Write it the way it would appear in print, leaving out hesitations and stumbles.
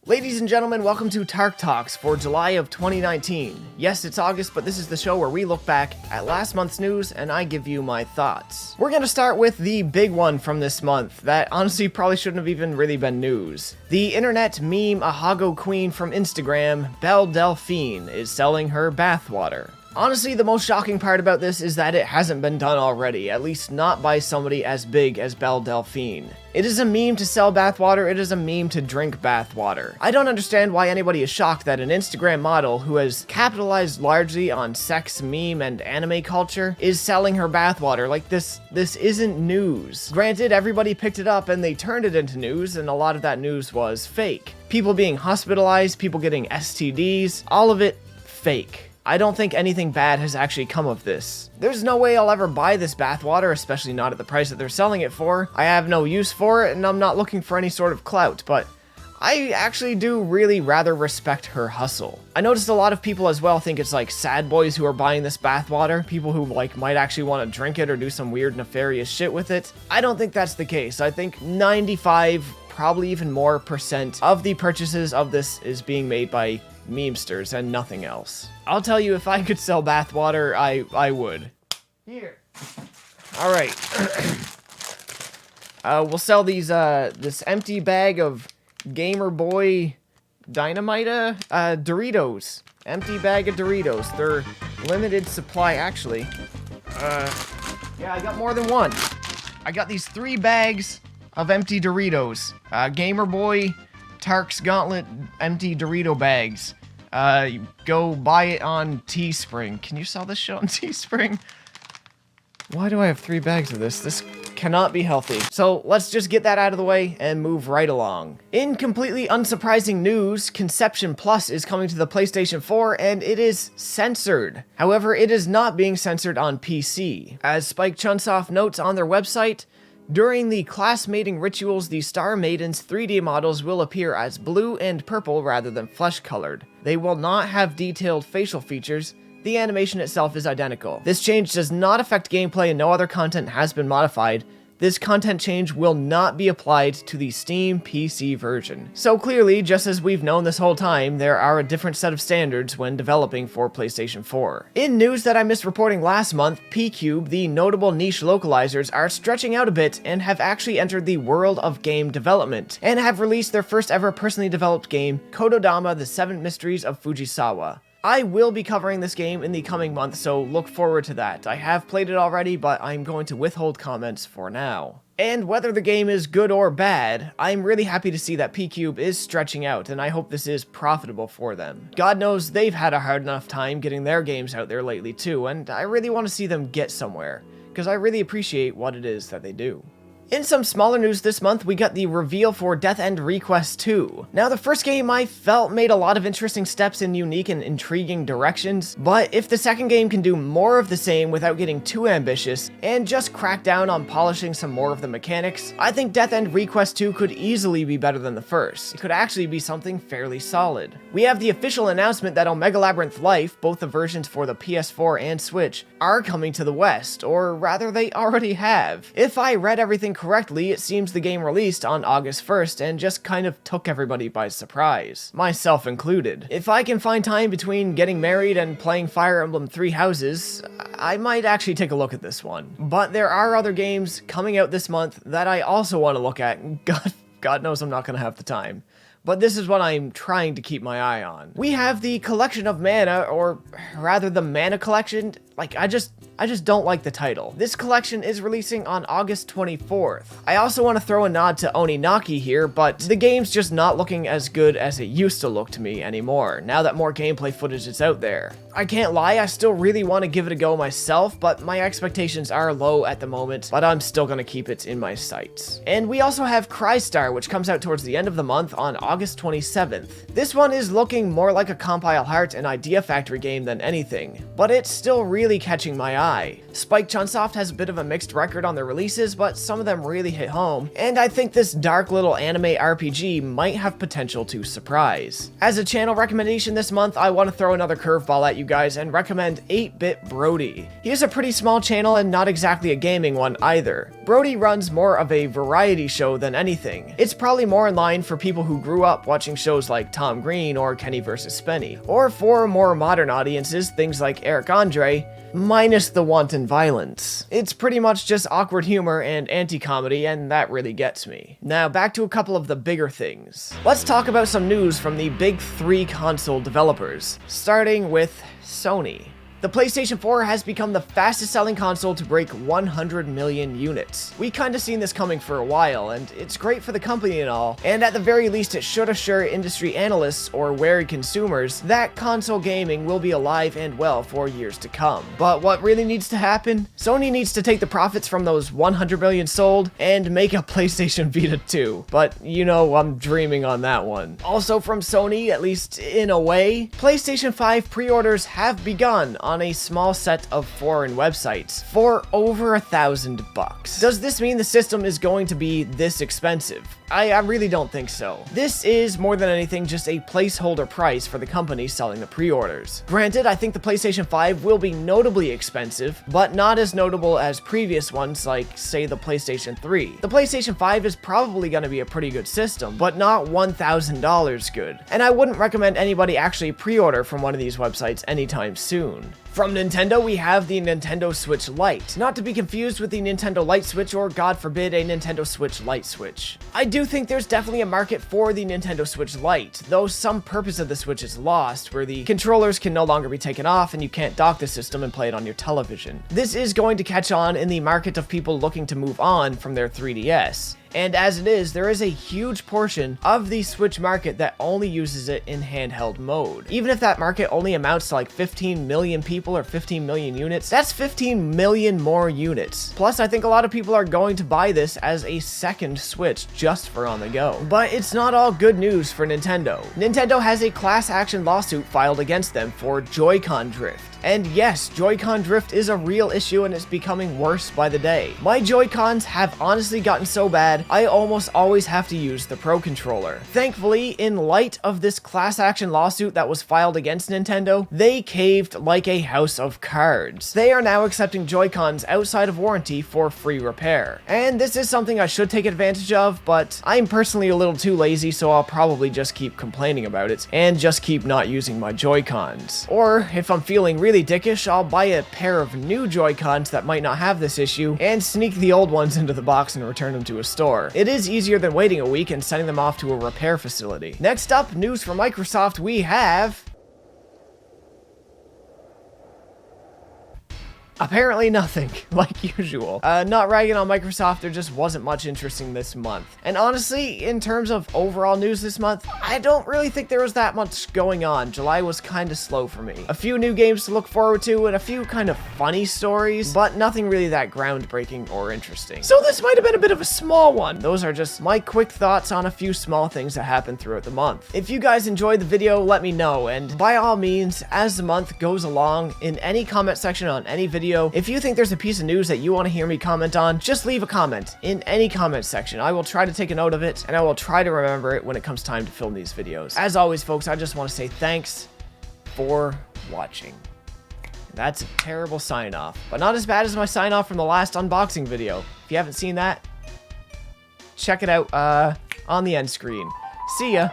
Ladies and gentlemen, welcome to Tark Talks for July of 2019. Yes, it's August, but this is the show where we look back at last month's news and I give you my thoughts. We're gonna start with the big one from this month that honestly probably shouldn't have even really been news. The internet meme Ahago queen from Instagram, Belle Delphine, is selling her bathwater. Honestly, the most shocking part about this is that it hasn't been done already, at least not by somebody as big as Belle Delphine. It is a meme to sell bathwater, it is a meme to drink bathwater. I don't understand why anybody is shocked that an Instagram model who has capitalized largely on sex, meme, and anime culture is selling her bathwater. Like, this isn't news. Granted, everybody picked it up and they turned it into news, and a lot of that news was fake. People being hospitalized, people getting STDs, all of it fake. I don't think anything bad has actually come of this. There's no way I'll ever buy this bathwater, especially not at the price that they're selling it for. I have no use for it, and I'm not looking for any sort of clout, but I actually do really rather respect her hustle. I noticed a lot of people as well think it's like sad boys who are buying this bathwater, people who might actually want to drink it or do some weird nefarious shit with it. I don't think that's the case. I think 95, probably even more % of the purchases of this is being made by memesters and nothing else. I'll tell you, if I could sell bathwater, I would. Here. Alright. We'll sell these, this empty bag of Gamer Boy Dynamite, Doritos. Empty bag of Doritos. They're limited supply, actually. Yeah, I got more than one. I got these 3 bags of empty Doritos. Gamer Boy Tarks Gauntlet empty Dorito bags. You go buy it on Teespring. Can you sell this shit on Teespring? Why do I have 3 bags of this? This cannot be healthy. So let's just get that out of the way and move right along. In completely unsurprising news, Conception Plus is coming to the PlayStation 4 and it is censored. However, it is not being censored on PC. As Spike Chunsoft notes on their website, during the class mating rituals, the Star Maiden's 3D models will appear as blue and purple rather than flesh-colored. They will not have detailed facial features. The animation itself is identical. This change does not affect gameplay and no other content has been modified. This content change will not be applied to the Steam PC version. So clearly, just as we've known this whole time, there are a different set of standards when developing for PlayStation 4. In news that I missed reporting last month, P-Cube, the notable niche localizers, are stretching out a bit and have actually entered the world of game development, and have released their first ever personally developed game, Kotodama: The 7 Mysteries of Fujisawa. I will be covering this game in the coming month, so look forward to that. I have played it already, but I'm going to withhold comments for now. And whether the game is good or bad, I'm really happy to see that P-Cube is stretching out, and I hope this is profitable for them. God knows they've had a hard enough time getting their games out there lately too, and I really want to see them get somewhere, because I really appreciate what it is that they do. In some smaller news this month, we got the reveal for Death End Request 2. Now, the first game I felt made a lot of interesting steps in unique and intriguing directions, but if the second game can do more of the same without getting too ambitious, and just crack down on polishing some more of the mechanics, I think Death End Request 2 could easily be better than the first. It could actually be something fairly solid. We have the official announcement that Omega Labyrinth Life, both the versions for the PS4 and Switch, are coming to the West, or rather they already have. If I read everything correctly, it seems the game released on August 1st and just kind of took everybody by surprise, myself included. If I can find time between getting married and playing Fire Emblem 3 Houses, I might actually take a look at this one. But there are other games coming out this month that I also want to look at. God knows I'm not going to have the time. But this is what I'm trying to keep my eye on. We have the Collection of Mana, or rather the Mana Collection. Like, I just don't like the title. This collection is releasing on August 24th. I also want to throw a nod to Oninaki here, but the game's just not looking as good as it used to look to me anymore, now that more gameplay footage is out there. I can't lie, I still really want to give it a go myself, but my expectations are low at the moment, but I'm still going to keep it in my sights. And we also have Crystar, which comes out towards the end of the month on August 27th. This one is looking more like a Compile Heart and Idea Factory game than anything, but it's still really catching my eye. Spike Chunsoft has a bit of a mixed record on their releases, but some of them really hit home, and I think this dark little anime RPG might have potential to surprise. As a channel recommendation this month, I want to throw another curveball at you guys and recommend 8-Bit Brody. He has a pretty small channel and not exactly a gaming one either. Brody runs more of a variety show than anything. It's probably more in line for people who grew up watching shows like Tom Green or Kenny vs. Spenny. Or for more modern audiences, things like Eric Andre, minus the wanton violence. It's pretty much just awkward humor and anti-comedy, and that really gets me. Now back to a couple of the bigger things. Let's talk about some news from the big three console developers, starting with Sony. The PlayStation 4 has become the fastest selling console to break 100 million units. We kinda seen this coming for a while, and it's great for the company and all, and at the very least it should assure industry analysts or wary consumers that console gaming will be alive and well for years to come. But what really needs to happen? Sony needs to take the profits from those 100 million sold and make a PlayStation Vita 2. But you know, I'm dreaming on that one. Also from Sony, at least in a way, PlayStation 5 pre-orders have begun on a small set of foreign websites for over $1,000. Does this mean the system is going to be this expensive? I really don't think so. This is more than anything just a placeholder price for the company selling the pre-orders. Granted, I think the PlayStation 5 will be notably expensive, but not as notable as previous ones like, say, the PlayStation 3. The PlayStation 5 is probably going to be a pretty good system, but not $1,000 good. And I wouldn't recommend anybody actually pre-order from one of these websites anytime soon. From Nintendo, we have the Nintendo Switch Lite, not to be confused with the Nintendo Light Switch or, God forbid, a Nintendo Switch Lite Switch. I do think there's definitely a market for the Nintendo Switch Lite, though some purpose of the Switch is lost, where the controllers can no longer be taken off and you can't dock the system and play it on your television. This is going to catch on in the market of people looking to move on from their 3DS. And as it is, there is a huge portion of the Switch market that only uses it in handheld mode. Even if that market only amounts to like 15 million people or 15 million units, that's 15 million more units. Plus, I think a lot of people are going to buy this as a second Switch just for on the go. But it's not all good news for Nintendo. Nintendo has a class action lawsuit filed against them for Joy-Con drift. And yes, Joy-Con drift is a real issue and it's becoming worse by the day. My Joy-Cons have honestly gotten so bad, I almost always have to use the Pro Controller. Thankfully, in light of this class action lawsuit that was filed against Nintendo, they caved like a house of cards. They are now accepting Joy-Cons outside of warranty for free repair. And this is something I should take advantage of, but I'm personally a little too lazy, so I'll probably just keep complaining about it and just keep not using my Joy-Cons. Or if I'm feeling really dickish, I'll buy a pair of new Joy-Cons that might not have this issue and sneak the old ones into the box and return them to a store. It is easier than waiting a week and sending them off to a repair facility. Next up, news from Microsoft, we have... apparently nothing, like usual. Not ragging on Microsoft, there just wasn't much interesting this month. And honestly, in terms of overall news this month, I don't really think there was that much going on. July was kind of slow for me. A few new games to look forward to and a few kind of funny stories, but nothing really that groundbreaking or interesting. So this might have been a bit of a small one. Those are just my quick thoughts on a few small things that happened throughout the month. If you guys enjoyed the video, let me know, and by all means, as the month goes along, in any comment section on any video, if you think there's a piece of news that you want to hear me comment on, just leave a comment in any comment section. I will try to take a note of it, and I will try to remember it when it comes time to film these videos. As always, folks, I just want to say thanks for watching. That's a terrible sign-off, but not as bad as my sign-off from the last unboxing video. If you haven't seen that, check it out on the end screen. See ya!